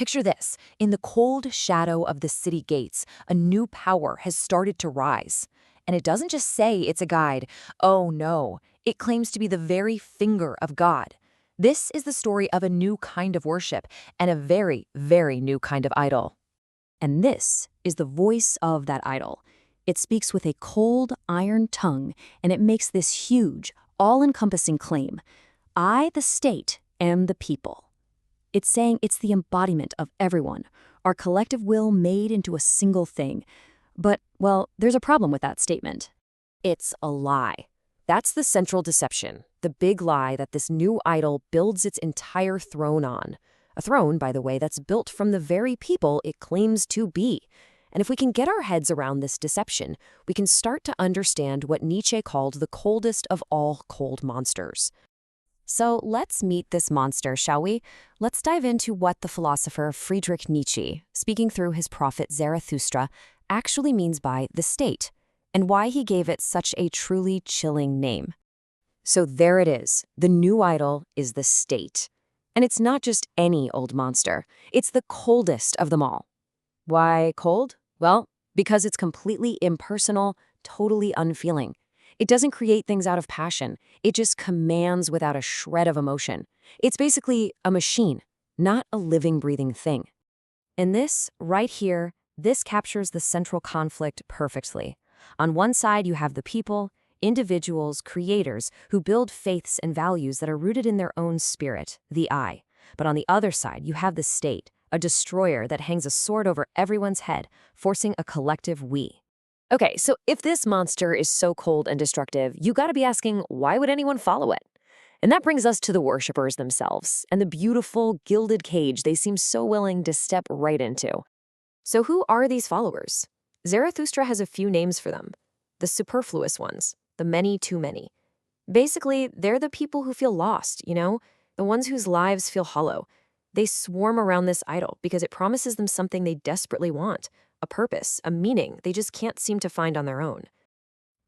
Picture this. In the cold shadow of the city gates, a new power has started to rise. And it doesn't just say it's a guide. Oh no, it claims to be the very finger of God. This is the story of a new kind of worship and a very, very new kind of idol. And this is the voice of that idol. It speaks with a cold, iron tongue, and it makes this huge, all-encompassing claim. I, the state, am the people. It's saying it's the embodiment of everyone, our collective will made into a single thing. But, well, there's a problem with that statement. It's a lie. That's the central deception, the big lie that this new idol builds its entire throne on. A throne, by the way, that's built from the very people it claims to be. And if we can get our heads around this deception, we can start to understand what Nietzsche called the coldest of all cold monsters. So let's meet this monster, shall we? Let's dive into what the philosopher Friedrich Nietzsche, speaking through his prophet Zarathustra, actually means by the state, and why he gave it such a truly chilling name. So there it is. The new idol is the state. And it's not just any old monster. It's the coldest of them all. Why cold? Well, because it's completely impersonal, totally unfeeling. It doesn't create things out of passion. It just commands without a shred of emotion. It's basically a machine, not a living, breathing thing. And this, right here, this captures the central conflict perfectly. On one side, you have the people, individuals, creators, who build faiths and values that are rooted in their own spirit, the I. But on the other side, you have the state, a destroyer that hangs a sword over everyone's head, forcing a collective we. Okay, so if this monster is so cold and destructive, you gotta be asking, why would anyone follow it? And that brings us to the worshippers themselves, and the beautiful, gilded cage they seem so willing to step right into. So who are these followers? Zarathustra has a few names for them. The superfluous ones, the many too many. Basically, they're the people who feel lost, the ones whose lives feel hollow. They swarm around this idol because it promises them something they desperately want, a purpose, a meaning they just can't seem to find on their own.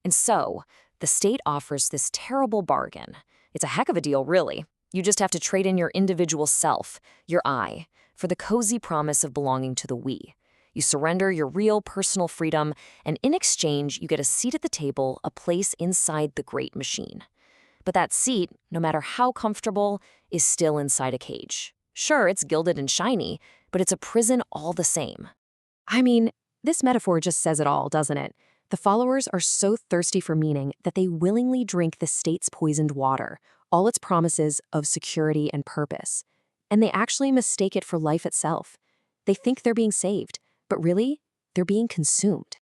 And so, the state offers this terrible bargain. It's a heck of a deal, really. You just have to trade in your individual self, your I, for the cozy promise of belonging to the we. You surrender your real personal freedom, and in exchange, you get a seat at the table, a place inside the great machine. But that seat, no matter how comfortable, is still inside a cage. Sure, it's gilded and shiny, but it's a prison all the same. I mean, this metaphor just says it all, doesn't it? The followers are so thirsty for meaning that they willingly drink the state's poisoned water, all its promises of security and purpose. And they actually mistake it for life itself. They think they're being saved, but really, they're being consumed.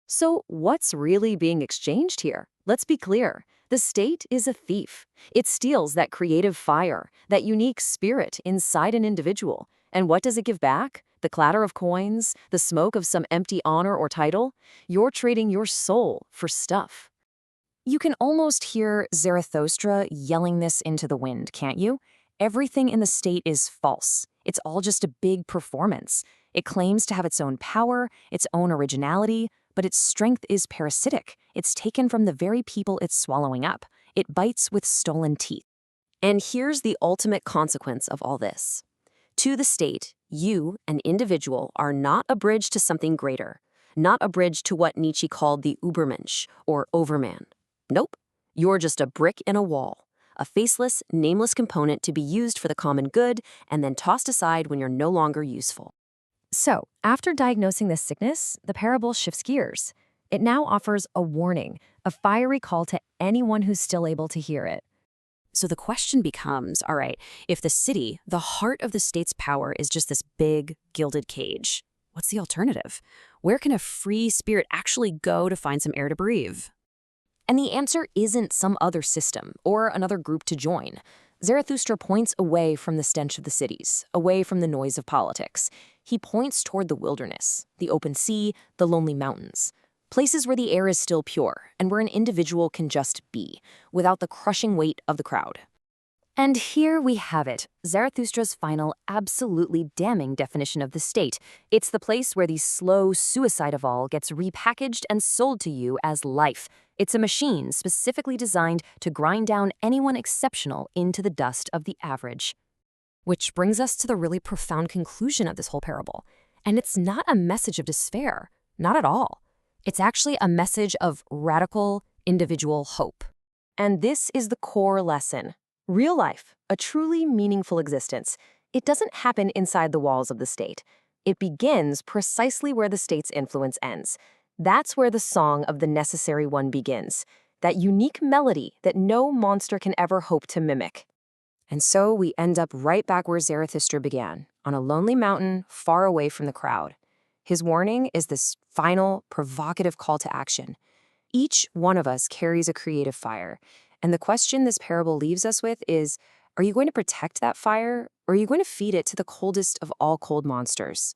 So what's really being exchanged here? Let's be clear. The state is a thief. It steals that creative fire, that unique spirit inside an individual. And what does it give back? The clatter of coins, the smoke of some empty honor or title? You're trading your soul for stuff. You can almost hear Zarathustra yelling this into the wind, can't you? Everything in the state is false. It's all just a big performance. It claims to have its own power, its own originality, but its strength is parasitic. It's taken from the very people it's swallowing up. It bites with stolen teeth. And here's the ultimate consequence of all this. To the state, you, an individual, are not a bridge to something greater, not a bridge to what Nietzsche called the Übermensch, or overman. Nope, you're just a brick in a wall, a faceless, nameless component to be used for the common good and then tossed aside when you're no longer useful. So, after diagnosing this sickness, the parable shifts gears. It now offers a warning, a fiery call to anyone who's still able to hear it. So the question becomes, all right, if the city, the heart of the state's power, is just this big, gilded cage, what's the alternative? Where can a free spirit actually go to find some air to breathe? And the answer isn't some other system or another group to join. Zarathustra points away from the stench of the cities, away from the noise of politics. He points toward the wilderness, the open sea, the lonely mountains. Places where the air is still pure and where an individual can just be, without the crushing weight of the crowd. And here we have it, Zarathustra's final, absolutely damning definition of the state. It's the place where the slow suicide of all gets repackaged and sold to you as life. It's a machine specifically designed to grind down anyone exceptional into the dust of the average. Which brings us to the really profound conclusion of this whole parable. And it's not a message of despair, not at all. It's actually a message of radical individual hope. And this is the core lesson. Real life, a truly meaningful existence, it doesn't happen inside the walls of the state. It begins precisely where the state's influence ends. That's where the song of the necessary one begins, that unique melody that no monster can ever hope to mimic. And so we end up right back where Zarathustra began, on a lonely mountain far away from the crowd. His warning is this final, provocative call to action. Each one of us carries a creative fire, and the question this parable leaves us with is, are you going to protect that fire, or are you going to feed it to the coldest of all cold monsters?